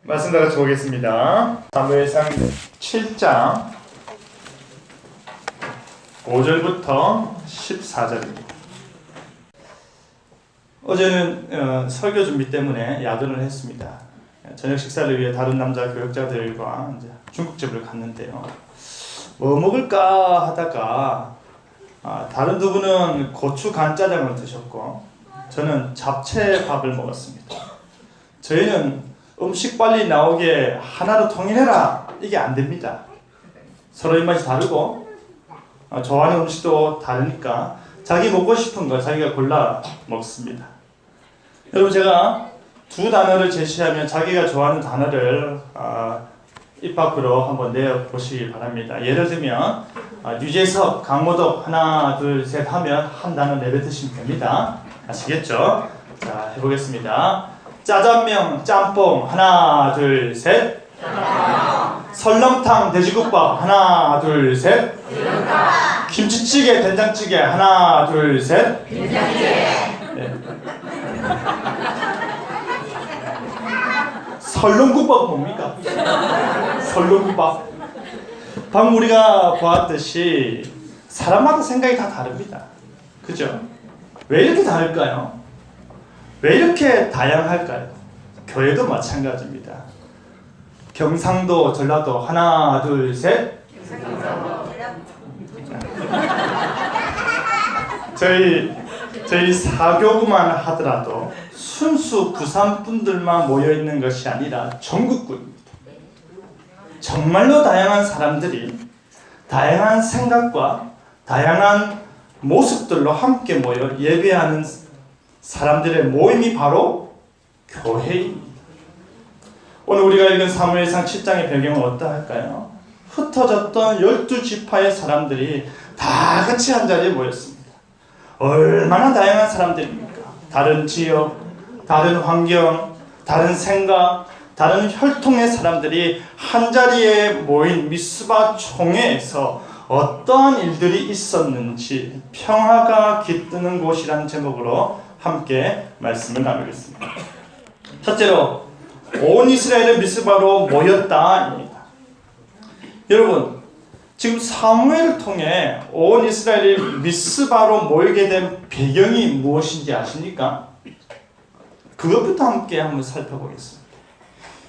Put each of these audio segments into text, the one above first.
말씀 다 같이 보겠습니다. 사무엘상 7장 5절부터 14절입니다. 어제는 설교 준비 때문에 야근을 했습니다. 저녁 식사를 위해 다른 남자 교역자들과 이제 중국집을 갔는데요. 뭐 먹을까 하다가 다른 두 분은 고추 간짜장을 드셨고 저는 잡채밥을 먹었습니다. 저희는 음식 빨리 나오게 하나로 통일해라, 이게 안 됩니다. 서로 입맛이 다르고 좋아하는 음식도 다르니까 자기 먹고 싶은 거 자기가 골라 먹습니다. 여러분, 제가 두 단어를 제시하면 자기가 좋아하는 단어를 입 밖으로 한번 내어보시기 바랍니다. 예를 들면 유재석, 강모덕 하나 둘 셋 하면 한 단어 내뱉으시면 됩니다. 아시겠죠? 자, 해보겠습니다. 짜장면, 짬뽕 하나 둘 셋. 설렁탕, 돼지국밥 하나 둘 셋. 김치찌개, 된장찌개 하나 둘 셋. 네. 설렁국밥 뭡니까? 설렁국밥. 방금 우리가 보았듯이 사람마다 생각이 다 다릅니다. 그죠? 왜 이렇게 다를까요? 왜 이렇게 다양할까요? 교회도 마찬가지입니다. 경상도, 전라도 하나 둘 셋. 저희 사교구만 하더라도 순수 부산 분들만 모여 있는 것이 아니라 전국구입니다. 정말로 다양한 사람들이 다양한 생각과 다양한 모습들로 함께 모여 예배하는 사람들의 모임이 바로 교회입니다. 오늘 우리가 읽은 사무엘상 7장의 배경은 어떠할까요? 흩어졌던 12지파의 사람들이 다 같이 한자리에 모였습니다. 얼마나 다양한 사람들입니까? 다른 지역, 다른 환경, 다른 생각, 다른 혈통의 사람들이 한자리에 모인 미스바 총회에서 어떠한 일들이 있었는지 평화가 깃드는 곳이라는 제목으로 함께 말씀을 나누겠습니다. 첫째로, 온 이스라엘의 미스바로 모였다입니다. 여러분, 지금 사무엘을 통해 온 이스라엘이 미스바로 모이게 된 배경이 무엇인지 아십니까? 그것부터 함께 한번 살펴보겠습니다.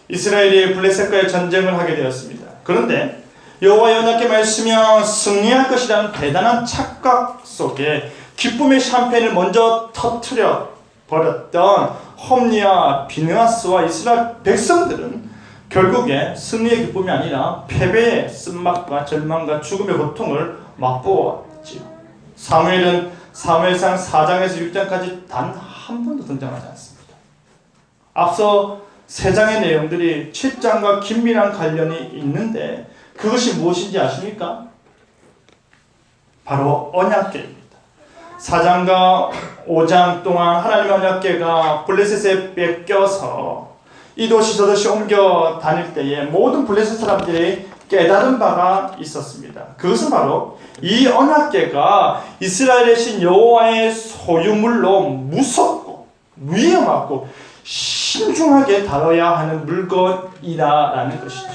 이스라엘이 블레셋과의 전쟁을 하게 되었습니다. 그런데 여호와의 언약궤 말씀이며 승리할 것이라는 대단한 착각 속에 기쁨의 샴페인을 먼저 터뜨려 버렸던 홈리와 비느하스와 이스라엘 백성들은 결국에 승리의 기쁨이 아니라 패배의 쓴맛과 절망과 죽음의 고통을 맛보았지요. 사무엘은 사무엘상 4장에서 6장까지 단 한 번도 등장하지 않습니다. 앞서 3장의 내용들이 7장과 긴밀한 관련이 있는데 그것이 무엇인지 아십니까? 바로 언약궤입니다. 4장과 5장 동안 하나님의 언약궤가 블레셋에 뺏겨서 이 도시 저 도시 옮겨 다닐 때에 모든 블레셋 사람들이 깨달은 바가 있었습니다. 그것은 바로 이 언약궤가 이스라엘의 신 여호와의 소유물로 무섭고 위험하고 신중하게 다뤄야 하는 물건이라는 것이죠.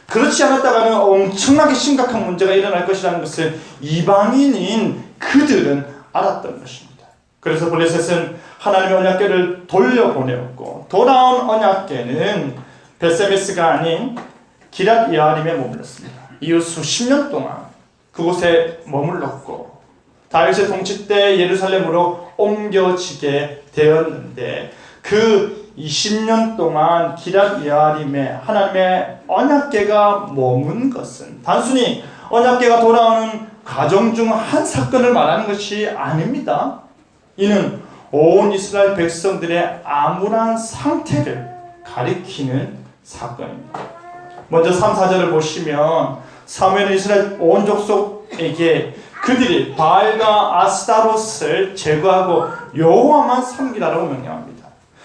그렇지 않았다가는 엄청나게 심각한 문제가 일어날 것이라는 것을 이방인인 그들은 알았던 것입니다. 그래서 블레셋은 하나님의 언약궤를 돌려보내었고 돌아온 언약궤는 베세메스가 아닌 기럇 여아림에 머물렀습니다. 이후 수십 년 동안 그곳에 머물렀고 다윗의 통치 때 예루살렘으로 옮겨지게 되었는데 그 20년 동안 기럇 여아림에 하나님의 언약궤가 머문 것은 단순히 언약궤가 돌아오는 과정 중 한 사건을 말하는 것이 아닙니다. 이는 온 이스라엘 백성들의 암울한 상태를 가리키는 사건입니다. 먼저 3, 4절을 보시면 사무엘은 이스라엘 온 족속에게 그들이 바알과 아스타롯을 제거하고 여호와만 섬기라고 명령합니다.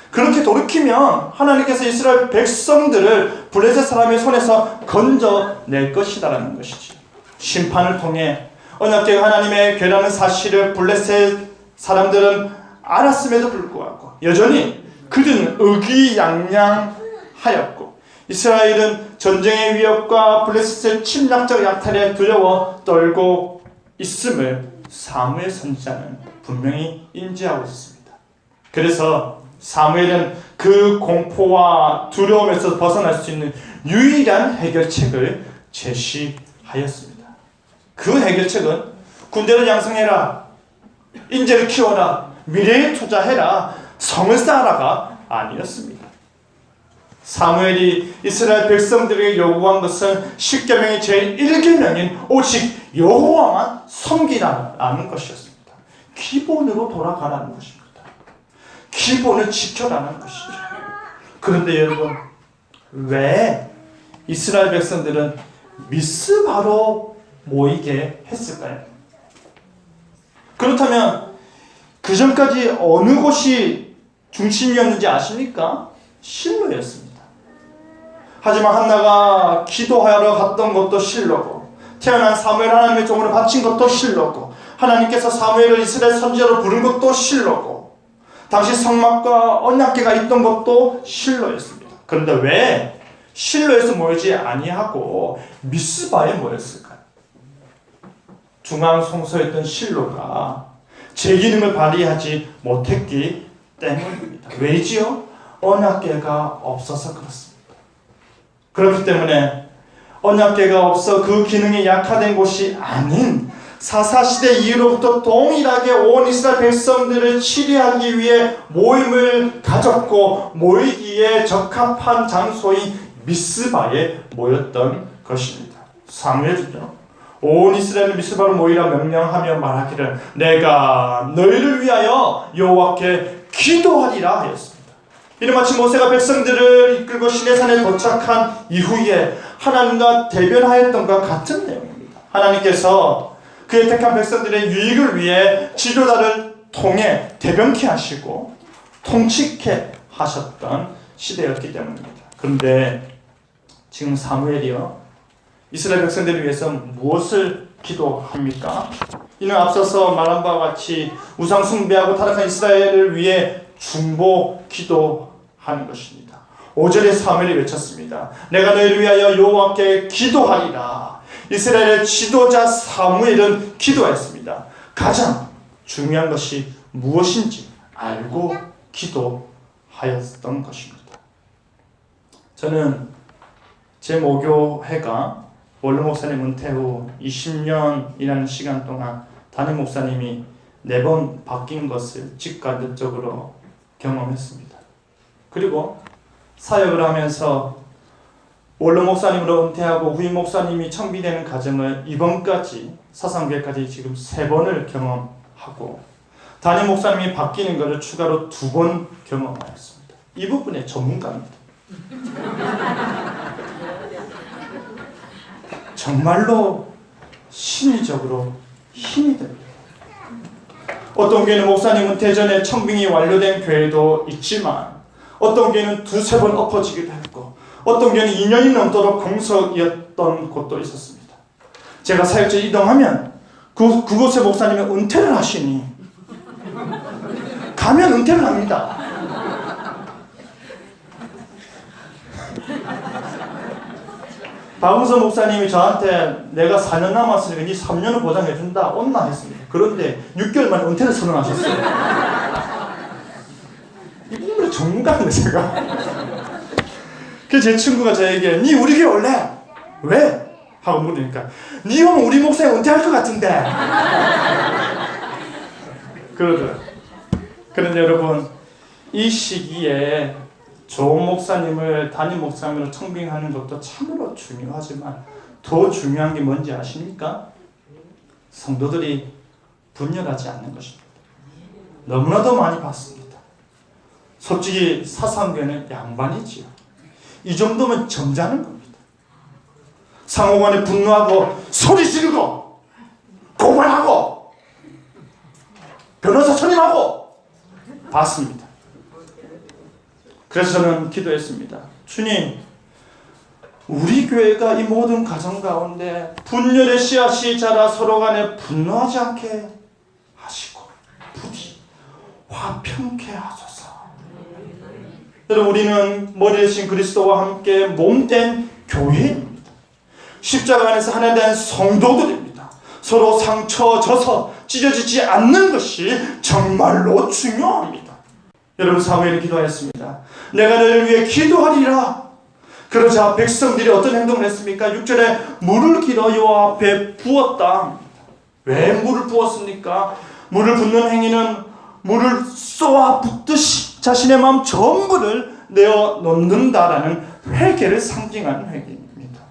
그렇게 돌이키면 하나님께서 이스라엘 백성들을 블레셋 사람의 손에서 건져낼 것이라는 것이지. 심판을 통해 언약궤가 하나님의 궤라는 사실을 블레셋 사람들은 알았음에도 불구하고 여전히 그들은 의기양양하였고 이스라엘은 전쟁의 위협과 블레셋의 침략적 약탈에 두려워 떨고 있음을 사무엘 선지자는 분명히 인지하고 있습니다. 그래서 사무엘은 그 공포와 두려움에서 벗어날 수 있는 유일한 해결책을 제시하였습니다. 그 해결책은 군대를 양성해라, 인재를 키워라, 미래에 투자해라, 성을 쌓아라가 아니었습니다. 사무엘이 이스라엘 백성들에게 요구한 것은 10계명의 제1계명인 오직 여호와만 섬기라는 것이었습니다. 기본으로 돌아가라는 것입니다. 기본을 지켜라는 것이죠. 그런데 여러분, 왜 이스라엘 백성들은 미스바로 모이게 했을까요? 그렇다면 그 전까지 어느 곳이 중심이었는지 아십니까? 실로였습니다. 하지만 한나가 기도하러 갔던 것도 실로고, 태어난 사무엘 하나님의 종으로 바친 것도 실로고, 하나님께서 사무엘을 이스라엘 선지자로 부른 것도 실로고, 당시 성막과 언약궤가 있던 것도 실로였습니다. 그런데 왜 실로에서 모이지 아니하고 미스바에 모였을까요? 중앙 성소였던 실로가 제 기능을 발휘하지 못했기 때문입니다. 왜지요? 언약궤가 없어서 그렇습니다. 그렇기 때문에 언약궤가 없어 그 기능이 약화된 곳이 아닌 사사시대 이후로부터 동일하게 온 이스라엘 백성들을 치리하기 위해 모임을 가졌고 모이기에 적합한 장소인 미스바에 모였던 것입니다. 사무엘은요, 온 이스라엘을 미스바로 모이라 명령하며 말하기를 내가 너희를 위하여 여호와께 기도하리라 하였습니다. 이는 마치 모세가 백성들을 이끌고 시내산에 도착한 이후에 하나님과 대변하였던 것과 같은 내용입니다. 하나님께서 그의 택한 백성들의 유익을 위해 지도자를 통해 대변케 하시고 통치케 하셨던 시대였기 때문입니다. 그런데 지금 사무엘이요, 이스라엘 백성들을 위해서 무엇을 기도합니까? 이는 앞서서 말한 바와 같이 우상 숭배하고 타락한 이스라엘을 위해 중보 기도하는 것입니다. 5절에 사무엘이 외쳤습니다. 내가 너희를 위하여 여호와께 기도하리라. 이스라엘의 지도자 사무엘은 기도했습니다. 가장 중요한 것이 무엇인지 알고 기도하였던 것입니다. 저는 제 모교회가 원로 목사님 은퇴 후 20년이라는 시간 동안 담임 목사님이 4번 바뀐 것을 직간접적으로 경험했습니다. 그리고 사역을 하면서 원로 목사님으로 은퇴하고 후임 목사님이 청비되는 과정을 이번까지 사상교회까지 지금 3번을 경험하고 담임 목사님이 바뀌는 것을 추가로 2번 경험하였습니다. 이 부분의 전문가입니다. 정말로 심리적으로 힘이 됩니다. 어떤 교회는 목사님 은퇴 전에 청빙이 완료된 교회도 있지만 어떤 교회는 2-3번 엎어지기도 했고 어떤 교회는 2년이 넘도록 공석이었던 곳도 있었습니다. 제가 사역자 이동하면 그곳의 목사님은 은퇴를 하시니 가면 은퇴를 합니다. 박은서 목사님이 저한테 내가 4년 남았으니까 니 3년을 보장해준다 온나 했습니다. 그런데 6개월 만에 은퇴를 선언하셨어요. 이 부분에 전문가인데 제가. 그래서 제 친구가 저에게 니 우리 교회 올래? 왜? 하고 물으니까 니 오면 우리 목사님 은퇴할 것 같은데. 그러더라고요. 그런데 여러분, 이 시기에 좋은 목사님을 담임 목사님으로 청빙하는 것도 참으로 중요하지만 더 중요한 게 뭔지 아십니까? 성도들이 분열하지 않는 것입니다. 너무나도 많이 봤습니다. 솔직히 사상교회는 양반이지요. 이 정도면 점잖은 겁니다. 상호간에 분노하고 소리 지르고 고발하고 변호사 선임하고 봤습니다. 그래서 저는 기도했습니다. 주님, 우리 교회가 이 모든 가정 가운데 분열의 씨앗이 자라 서로 간에 분노하지 않게 하시고 부디 화평케 하소서. 여러분, 우리는 머리 대신 그리스도와 함께 몸된 교회입니다. 십자가 안에서 하나에 대한 성도들입니다. 서로 상처 져서 찢어지지 않는 것이 정말로 중요합니다. 여러분, 사무엘이 기도하였습니다. 내가 너를 위해 기도하리라. 그러자 백성들이 어떤 행동을 했습니까? 6절에 물을 길어 여호와 앞에 부었다. 왜 물을 부었습니까? 물을 붓는 행위는 물을 쏘아 붓듯이 자신의 마음 전부를 내어 놓는다라는 회개를 상징하는 회개입니다.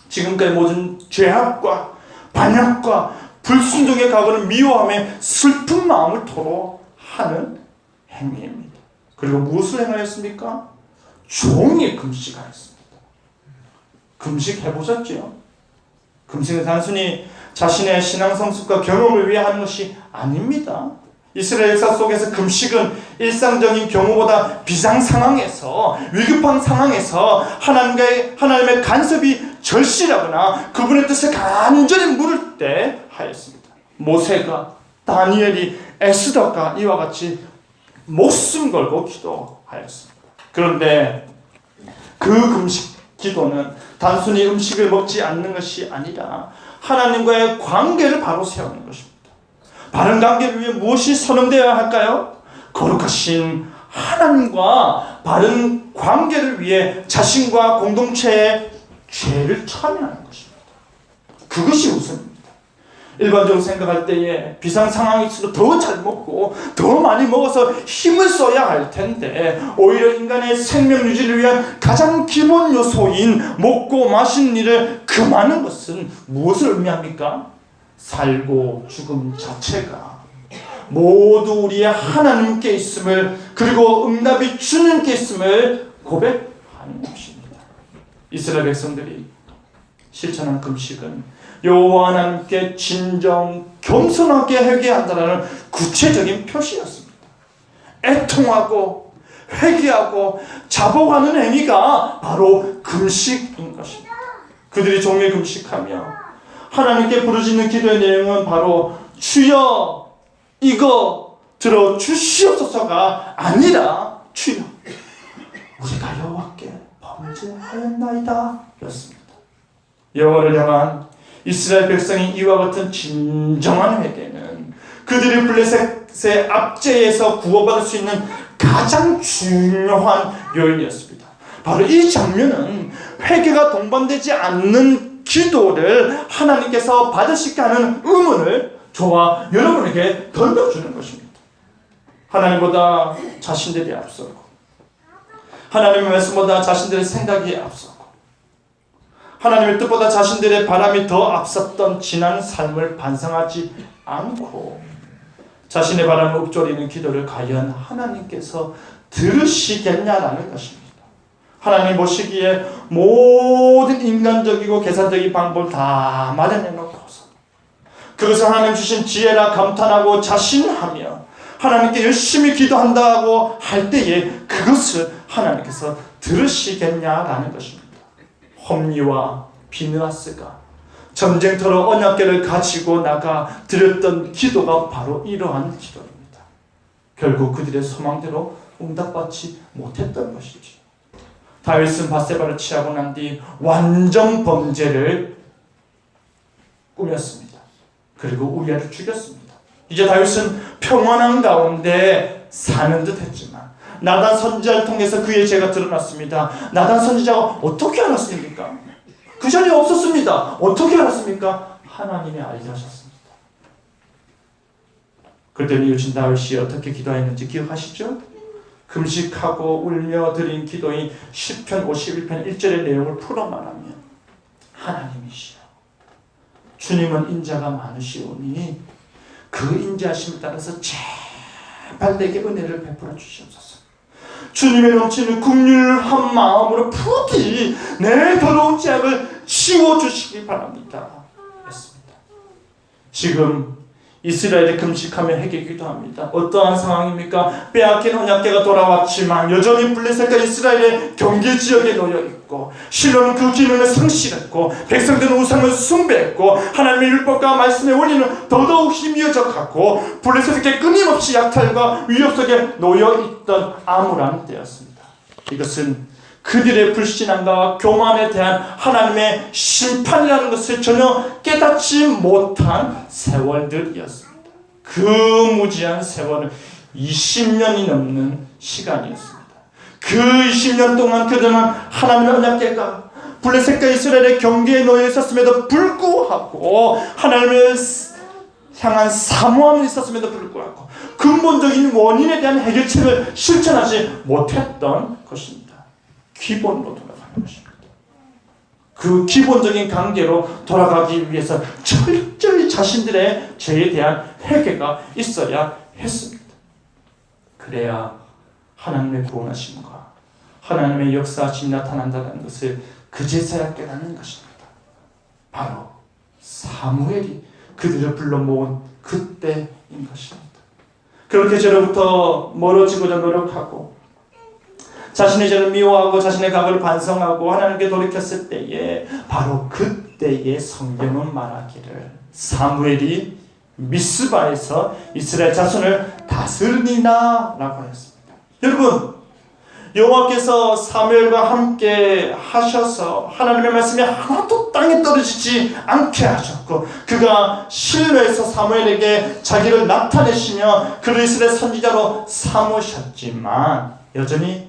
지금까지 모든 죄악과 반역과 불순종의 각오를 미워하며 슬픈 마음을 토로하는 행위입니다. 그리고 무엇을 행하였습니까? 종일 금식하였습니다. 금식 해보셨죠? 금식은 단순히 자신의 신앙 성숙과 경험을 위해 하는 것이 아닙니다. 이스라엘 역사 속에서 금식은 일상적인 경우보다 비상 상황에서, 위급한 상황에서 하나님의 간섭이 절실하거나 그분의 뜻에 간절히 물을 때 하였습니다. 모세가, 다니엘이, 에스더가 이와 같이 목숨 걸고 기도하였습니다. 그런데 그 금식 기도는 단순히 음식을 먹지 않는 것이 아니라 하나님과의 관계를 바로 세우는 것입니다. 바른 관계를 위해 무엇이 선언되어야 할까요? 거룩하신 하나님과 바른 관계를 위해 자신과 공동체의 죄를 참여하는 것입니다. 그것이 우선입니다. 일반적으로 생각할 때에 비상 상황일수록 더 잘 먹고 더 많이 먹어서 힘을 써야 할 텐데, 오히려 인간의 생명 유지를 위한 가장 기본 요소인 먹고 마시는 일을 금하는 것은 무엇을 의미합니까? 살고 죽음 자체가 모두 우리의 하나님께 있음을, 그리고 응답이 주님께 있음을 고백하는 것입니다. 이스라엘 백성들이 실천한 금식은 여호와 하나님께 진정 겸손하게 회개한다는 구체적인 표시였습니다. 애통하고 회개하고 자복하는 행위가 바로 금식인 것입니다. 그들이 종일 금식하며 하나님께 부르짖는 기도의 내용은 바로 주여 이거 들어주시옵소서가 아니라 주여 우리가 여호와께 범죄하였나이다 였습니다. 여호와를 향한 이스라엘 백성이 이와 같은 진정한 회개는 그들이 블레셋의 압제에서 구원받을 수 있는 가장 중요한 요인이었습니다. 바로 이 장면은 회개가 동반되지 않는 기도를 하나님께서 받으시게 하는 의문을 저와 여러분에게 던져주는 것입니다. 하나님보다 자신들이 앞서고, 하나님의 말씀보다 자신들의 생각이 앞서고, 하나님의 뜻보다 자신들의 바람이 더 앞섰던 지난 삶을 반성하지 않고 자신의 바람을 읊조리는 기도를 과연 하나님께서 들으시겠냐라는 것입니다. 하나님 보시기에 모든 인간적이고 계산적인 방법을 다 마련해 놓고서 그것을 하나님 주신 지혜라 감탄하고 자신하며 하나님께 열심히 기도한다고 할 때에 그것을 하나님께서 들으시겠냐라는 것입니다. 홈리와 비느하스가 전쟁터로 언약궤를 가지고 나가 드렸던 기도가 바로 이러한 기도입니다. 결국 그들의 소망대로 응답받지 못했던 것이지. 다윗은 밧세바를 취하고 난 뒤 완전 범죄를 꾸몄습니다. 그리고 우리아를 죽였습니다. 이제 다윗은 평안한 가운데 사는 듯 했지만 나단 선지자를 통해서 그의 죄가 드러났습니다. 나단 선지자가 어떻게 알았습니까? 그 자리에 없었습니다. 어떻게 알았습니까? 하나님이 알게 하셨습니다. 그때 이웃인 다윗이 어떻게 기도했는지 기억하시죠? 금식하고 울며 드린 기도인 시편 51편 1절의 내용을 풀어 말하면 하나님이시여 주님은 인자가 많으시오니 그 인자하심에 따라서 제발 내게 은혜를 베풀어 주시옵소서. 주님의 넘치는 긍휼한 마음으로 부디 내 더러운 죄악을 지워주시기 바랍니다 했습니다. 지금 이스라엘이 금식하며 회개 기도합니다. 어떠한 상황입니까? 빼앗긴 언약궤가 돌아왔지만 여전히 블레셋과 이스라엘의 경계 지역에 놓여 있고 실로는 그 기능을 상실했고 백성들은 우상을 숭배했고 하나님의 율법과 말씀의 원리는 더더욱 희미해져 갔고 블레셋에게 끊임없이 약탈과 위협 속에 놓여 있던 암울한 때였습니다. 이것은 그들의 불신앙과 교만에 대한 하나님의 심판이라는 것을 전혀 깨닫지 못한 세월들이었습니다. 그 무지한 세월은 20년이 넘는 시간이었습니다. 그 20년 동안 그들은 하나님의 언약궤가 블레셋과 이스라엘의 경계에 놓여 있었음에도 불구하고 하나님을 향한 사모함이 있었음에도 불구하고 근본적인 원인에 대한 해결책을 실천하지 못했던 것입니다. 기본으로 돌아가는 것입니다. 그 기본적인 관계로 돌아가기 위해서 철저히 자신들의 죄에 대한 회개가 있어야 했습니다. 그래야 하나님의 구원하심과 하나님의 역사하심이 나타난다는 것을 그제서야 깨닫는 것입니다. 바로 사무엘이 그들을 불러 모은 그때인 것입니다. 그렇게 죄로부터 멀어지고자 노력하고 자신의 죄를 미워하고 자신의 과거를 반성하고 하나님께 돌이켰을 때에 바로 그때에 성경은 말하기를 사무엘이 미스바에서 이스라엘 자손을 다스리나 라고 했습니다. 여러분, 여호와께서 사무엘과 함께 하셔서 하나님의 말씀이 하나도 땅에 떨어지지 않게 하셨고 그가 실로에서 사무엘에게 자기를 나타내시며 그를 이스라엘 선지자로 삼으셨지만 여전히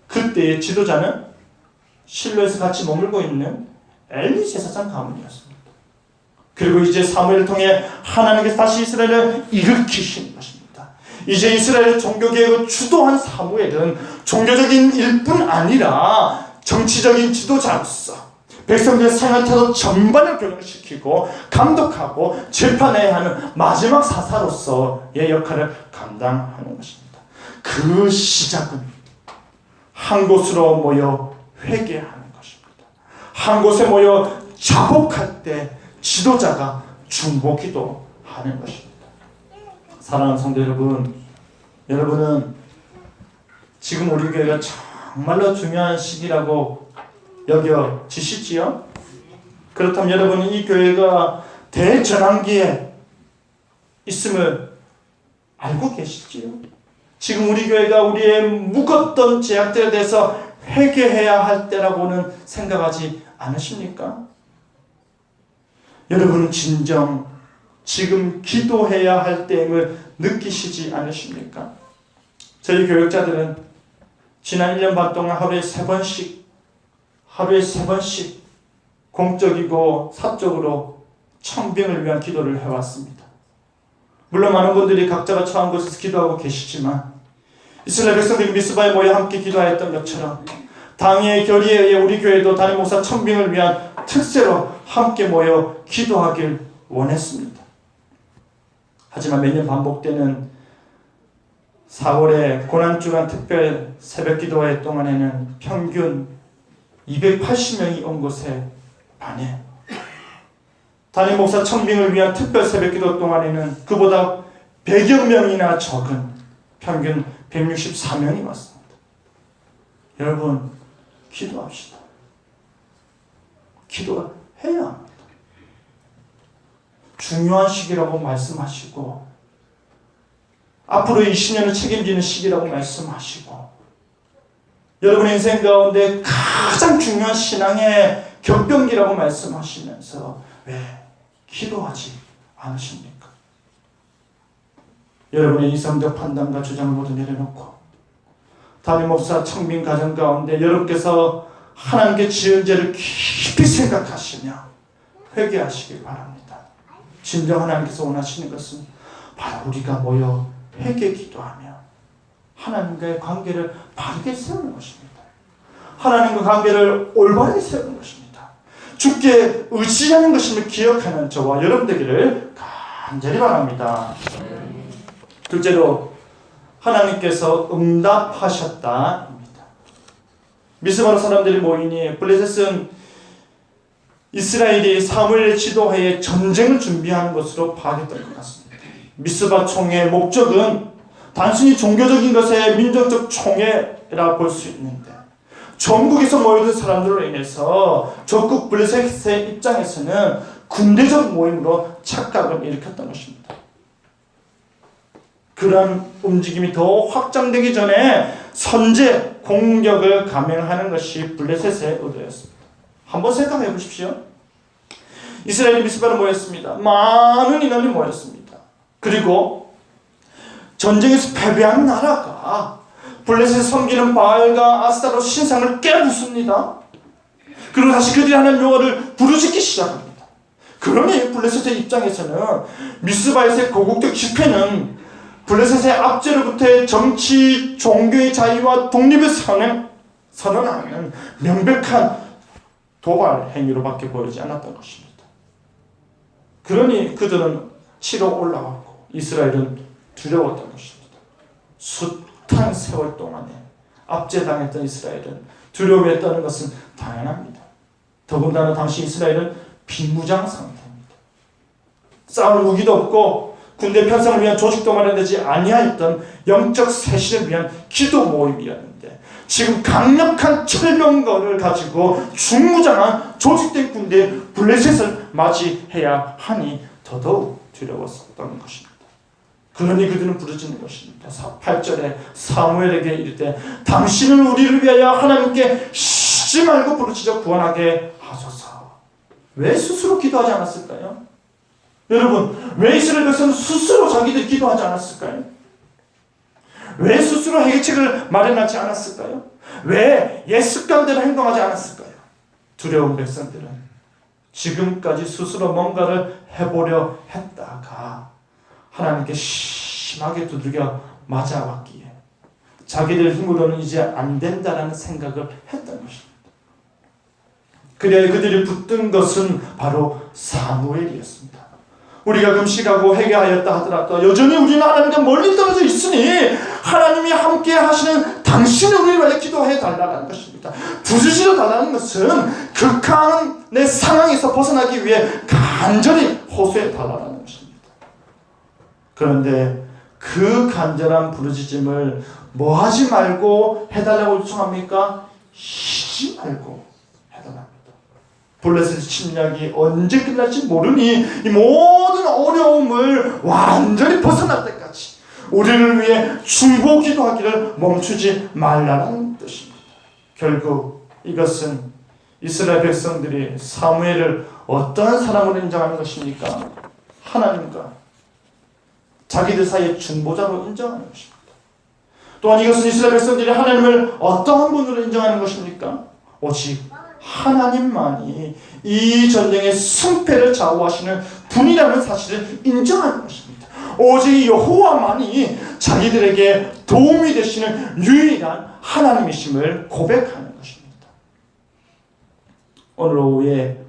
그때의 지도자는 실로에서 같이 머물고 있는 엘리 제사장 가문이었습니다. 그리고 이제 사무엘을 통해 하나님께서 다시 이스라엘을 일으키신 것입니다. 이제 이스라엘 종교개혁을 주도한 사무엘은 종교적인 일뿐 아니라 정치적인 지도자로서 백성들의 생활태도 전반을 교정시키고 감독하고 재판해야 하는 마지막 사사로서의 역할을 감당하는 것입니다. 그 시작은 한 곳으로 모여 회개하는 것입니다. 한 곳에 모여 자복할 때 지도자가 중보기도 하는 것입니다. 사랑하는 성도 여러분, 여러분은 지금 우리 교회가 정말로 중요한 시기라고 여겨지시지요? 그렇다면 여러분은 이 교회가 대전환기에 있음을 알고 계시지요? 지금 우리 교회가 우리의 묵었던 죄악들에 대해서 회개해야 할 때라고는 생각하지 않으십니까? 여러분은 진정 지금 기도해야 할 때임을 느끼시지 않으십니까? 저희 교역자들은 지난 1년 반 동안 하루에 3번씩 공적이고 사적으로 청빙을 위한 기도를 해왔습니다. 물론 많은 분들이 각자가 처한 곳에서 기도하고 계시지만 이스라엘 백성들이 미스바에 모여 함께 기도하였던 것처럼 당의 결의에 의해 우리 교회도 담임 목사 청빙을 위한 특세로 함께 모여 기도하길 원했습니다. 하지만 매년 반복되는 4월의 고난주간 특별 새벽기도회 동안에는 평균 280명이 온 곳에 반해 담임 목사 청빙을 위한 특별 새벽기도 동안에는 그보다 100여 명이나 적은 평균 164명이 왔습니다. 여러분, 기도합시다. 기도해야 합니다. 중요한 시기라고 말씀하시고 앞으로 20년을 책임지는 시기라고 말씀하시고 여러분의 인생 가운데 가장 중요한 신앙의 격변기라고 말씀하시면서 왜 기도하지 않으십니까? 여러분의 이성적 판단과 주장을 모두 내려놓고 담임 목사 청빙 과정 가운데 여러분께서 하나님께 지은 죄를 깊이 생각하시며 회개하시길 바랍니다. 진정 하나님께서 원하시는 것은 바로 우리가 모여 회개 기도하며 하나님과의 관계를 바르게 세우는 것입니다. 하나님과 관계를 올바르게 세우는 것입니다. 주께 의지하는 것임을 기억하는 저와 여러분 되기를 간절히 바랍니다. 둘째로 하나님께서 응답하셨다입니다. 미스바로 사람들이 모이니 블레셋은 이스라엘이 사무엘 지도하에 전쟁을 준비하는 것으로 파악했던 것 같습니다. 미스바 총회의 목적은 단순히 종교적인 것의 민족적 총회라 볼 수 있는데 전국에서 모여든 사람들로 인해서 적국 블레셋의 입장에서는 군대적 모임으로 착각을 일으켰던 것입니다. 그런 움직임이 더 확장되기 전에 선제 공격을 감행하는 것이 블레셋의 의도였습니다. 한번 생각해 보십시오. 이스라엘이 미스바로 모였습니다. 많은 인원이 모였습니다. 그리고 전쟁에서 패배한 나라가 블레셋 섬기는 바알과 아스타로 신상을 깨부숩니다. 그리고 다시 그들이 하는 묘를 부르짖기 시작합니다. 그러니 블레셋의 입장에서는 미스바에서의 고국적 집회는 블레셋의 압제로부터의 정치, 종교의 자유와 독립을 선언하는 명백한 도발 행위로밖에 보이지 않았던 것입니다. 그러니 그들은 치러 올라왔고 이스라엘은 두려웠던 것입니다. 숱한 세월 동안에 압제당했던 이스라엘은 두려움에 떠는 것은 당연합니다. 더군다나 당시 이스라엘은 비무장 상태입니다. 싸울 무기도 없고 군대 편성을 위한 조직도 마련되지 아니하였던 영적 쇄신을 위한 기도 모임이었는데 지금 강력한 철병거를 가지고 중무장한 조직된 군대 블레셋을 맞이해야 하니 더더욱 두려웠었던 것입니다. 그러니 그들은 부르짖는 것입니다. 8절에 사무엘에게 이르되 당신은 우리를 위하여 하나님께 쉬지 말고 부르짖어 구원하게 하소서. 왜 스스로 기도하지 않았을까요? 여러분, 왜 이스라엘 백성은 스스로 자기들 기도하지 않았을까요? 왜 스스로 해결책을 마련하지 않았을까요? 왜 옛 습관대로 행동하지 않았을까요? 두려운 백성들은 지금까지 스스로 뭔가를 해보려 했다가 하나님께 심하게 두들겨 맞아왔기에 자기들 힘으로는 이제 안 된다라는 생각을 했던 것입니다. 그래야 그들이 붙든 것은 바로 사무엘이었습니다. 우리가 금식하고 회개하였다 하더라도 여전히 우리는 하나님과 멀리 떨어져 있으니 하나님이 함께 하시는 당신이 우리를 위해 기도해 달라는 것입니다. 부르짖어 달라는 것은 극한의 상황에서 벗어나기 위해 간절히 호소해 달라는 것입니다. 그런데 그 간절한 부르짖음을 뭐 하지 말고 해달라고 요청합니까? 쉬지 말고 해달랍니다. 블레셋 침략이 언제 끝날지 모르니 이 모든 어려움을 완전히 벗어날 때까지 우리를 위해 중보 기도하기를 멈추지 말라는 뜻입니다. 결국 이것은 이스라엘 백성들이 사무엘을 어떠한 사람으로 인정하는 것입니까? 하나님과 자기들 사이의 중보자로 인정하는 것입니다. 또한 이것은 이스라엘 백성들이 하나님을 어떠한 분으로 인정하는 것입니까? 오직 하나님만이 이 전쟁의 승패를 좌우하시는 분이라는 사실을 인정하는 것입니다. 오직 여호와만이 자기들에게 도움이 되시는 유일한 하나님이심을 고백하는 것입니다. 오늘 오후에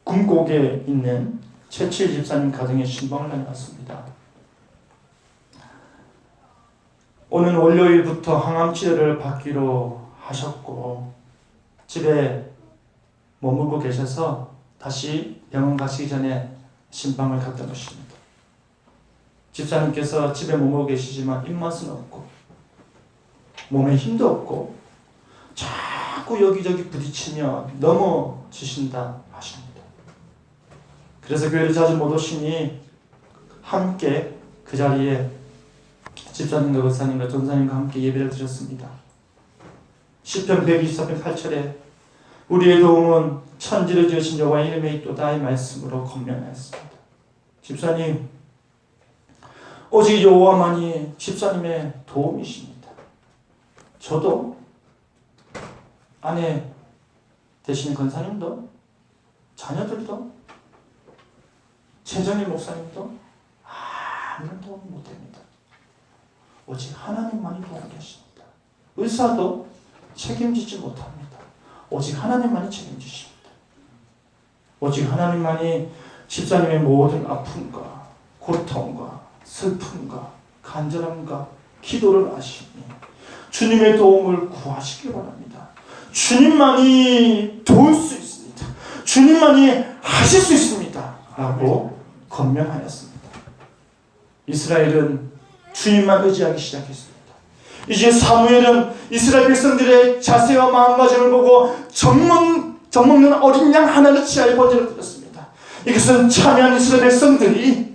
금곡에 있는 최칠 집사님 가정에 신방을 다녀왔습니다. 오는 월요일부터 항암 치료를 받기로 하셨고 집에 머물고 계셔서 다시 병원 가시기 전에 신방을 갔던 것입니다. 집사님께서 집에 머물고 계시지만 입맛은 없고 몸에 힘도 없고 자꾸 여기저기 부딪히며 넘어지신다 하십니다. 그래서 교회를 자주 못 오시니 함께 그 자리에 집사님과 권사님과 전사님과 함께 예배를 드렸습니다. 시편 124편 8절에 우리의 도움은 천지를 지으신 여호와 이름에 있도다 이 말씀으로 건면하였습니다. 집사님, 오직 여호와만이 집사님의 도움이십니다. 저도 아내 되신 권사님도 자녀들도 최정일 목사님도 아무런 도움 못합니다. 오직 하나님만이 도움되십니다. 의사도 책임지지 못합니다. 오직 하나님만이 책임지십니다. 오직 하나님만이 집사님의 모든 아픔과 고통과 슬픔과 간절함과 기도를 아시니 주님의 도움을 구하시기 바랍니다. 주님만이 도울 수 있습니다. 주님만이 하실 수 있습니다. 라고 건면하였습니다. 이스라엘은 주님만 의지하기 시작했습니다. 이제 사무엘은 이스라엘 백성들의 자세와 마음가짐을 보고 젖먹는 어린 양 하나를 치하여 번제를 드렸습니다. 이것은 참여한 이스라엘 백성들이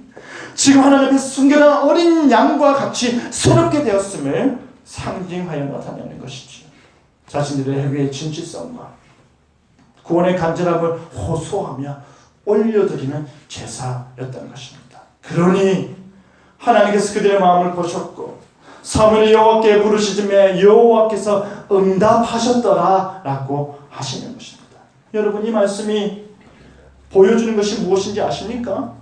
지금 하나님 앞에 순결한 어린 양과 같이 새롭게 되었음을 상징하여 나타내는 것이지요. 자신들의 회개의 진실성과 구원의 간절함을 호소하며 올려드리는 제사였던 것입니다. 그러니 하나님께서 그들의 마음을 보셨고 사무엘이 여호와께 부르시즘에 여호와께서 응답하셨더라라고 하시는 것입니다. 여러분, 이 말씀이 보여주는 것이 무엇인지 아십니까?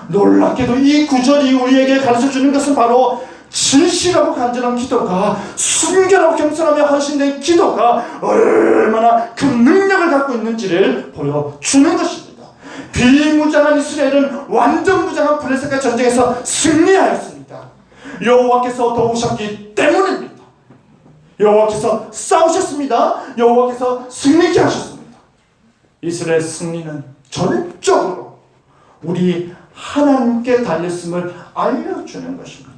놀랍게도 이 구절이 우리에게 가르쳐주는 것은 바로 진실하고 간절한 기도가, 순결하고 겸손하며 헌신된 기도가 얼마나 큰 능력을 갖고 있는지를 보여주는 것입니다. 비무장한 이스라엘은 완전 무장한 블레셋과 전쟁에서 승리하였습니다. 여호와께서 도우셨기 때문입니다. 여호와께서 싸우셨습니다. 여호와께서 승리케 하셨습니다. 이스라엘 승리는 전적으로 우리 하나님께 달렸음을 알려주는 것입니다.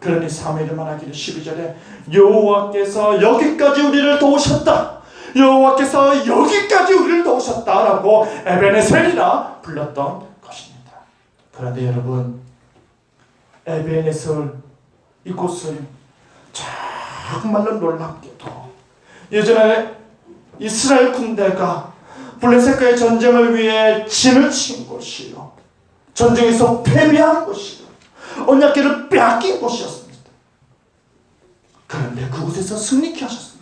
그러니 사무엘이 말하기를 12절에 여호와께서 여기까지 우리를 도우셨다, 여호와께서 여기까지 우리를 도우셨다라고 에베네셀이라 불렀던 것입니다. 그런데 여러분, 에베네셀 이곳은 정말로 놀랍게도 예전에 이스라엘 군대가 블레셋과의 전쟁을 위해 진을 친 곳이요, 전쟁에서 패배한 곳이요, 언약궤를 빼앗긴 곳이었습니다. 그런데 그곳에서 승리케 하셨습니다.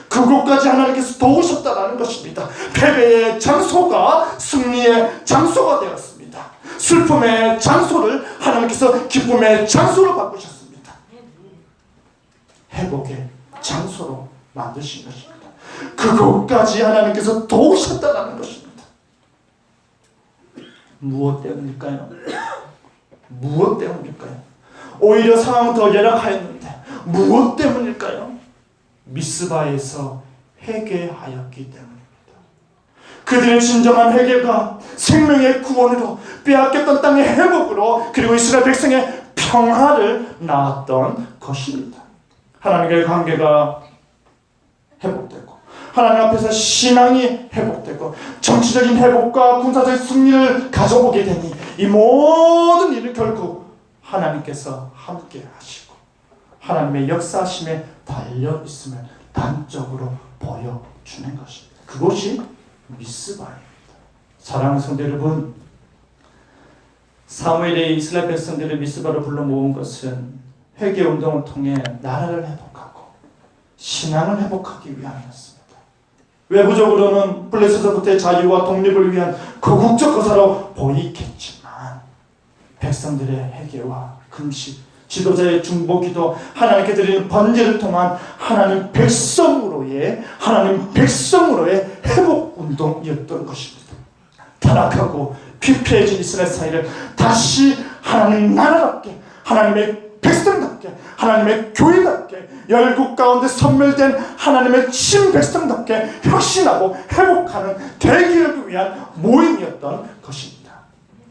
그곳까지 하나님께서 도우셨다는 것입니다. 패배의 장소가 승리의 장소가 되었습니다. 슬픔의 장소를 하나님께서 기쁨의 장소로 바꾸셨습니다. 회복의 장소로 만드신 것입니다. 그곳까지 하나님께서 도우셨다는 것입니다. 무엇 때문일까요? 무엇 때문일까요? 오히려 상황은 더 열악하였는데 무엇 때문일까요? 미스바에서 회개하였기 때문입니다. 그들의 진정한 회개가 생명의 구원으로, 빼앗겼던 땅의 회복으로, 그리고 이스라엘 백성의 평화를 낳았던 것입니다. 하나님과의 관계가 회복되고 하나님 앞에서 신앙이 회복되고 정치적인 회복과 군사적인 승리를 가져오게 되니 이 모든 일을 결국 하나님께서 함께 하시고 하나님의 역사하심에 달려있음을 단적으로 보여주는 것입니다. 그것이 미스바입니다. 사랑하는 성도 여러분, 사무엘이 이스라엘 백성들을 미스바로 불러 모은 것은 회개운동을 통해 나라를 회복하고 신앙을 회복하기 위함이었습니다. 외부적으로는 블레셋으로부터의 자유와 독립을 위한 거국적 거사로 보이겠지만 백성들의 회개와 금식, 지도자의 중보기도, 하나님께 드리는 번제를 통한 하나님 백성으로의 회복운동이었던 것입니다. 타락하고 피폐해진 이스라엘 사이를 다시 하나님 나라답게, 하나님의 백성답게, 하나님의 교회답게, 열국 가운데 선멸된 하나님의 친백성답게 혁신하고 회복하는 대기업을 위한 모임이었던 것입니다.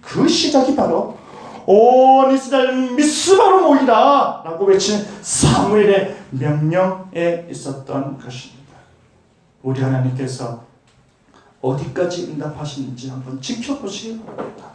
그 시작이 바로 온 이스라엘 미스바로 모이라 라고 외친 사무엘의 명령에 있었던 것입니다. 우리 하나님께서 어디까지 응답하시는지 한번 지켜보시기 바랍니다.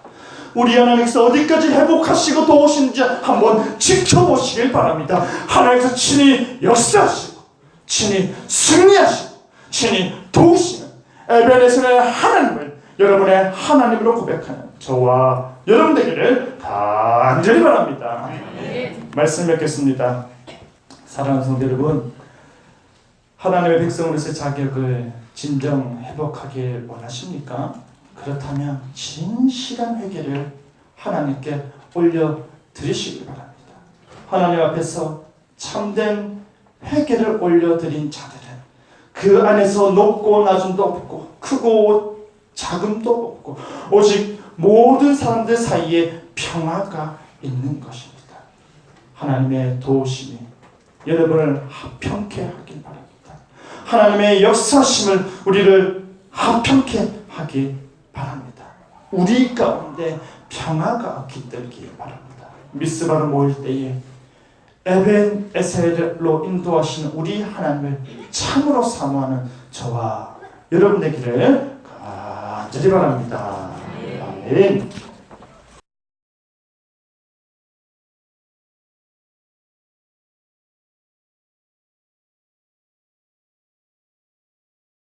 우리 하나님께서 어디까지 회복하시고 도우시는지 한번 지켜보시길 바랍니다. 하나님께서 친히 역사하시고 친히 승리하시고 친히 도우시는 에베네셀의 하나님을 여러분의 하나님으로 고백하는 저와 여러분 되기를 간절히 바랍니다. 말씀 맺겠습니다. 사랑하는 성도 여러분, 하나님의 백성으로서의 자격을 진정 회복하길 원하십니까? 그렇다면 진실한 회개를 하나님께 올려드리시기 바랍니다. 하나님 앞에서 참된 회개를 올려드린 자들은 그 안에서 높고 낮음도 없고 크고 작음도 없고 오직 모든 사람들 사이에 평화가 있는 것입니다. 하나님의 도우심이 여러분을 화평케 하길 바랍니다. 하나님의 역사심을 우리를 화평케 하길 바랍니다. 우리 가운데 평화가 깃들길 바랍니다. 미스바로 모일 때에 에벤에셀로 인도하시는 우리 하나님을 참으로 사모하는 저와 여러분 되기를 간절히 바랍니다. 아멘.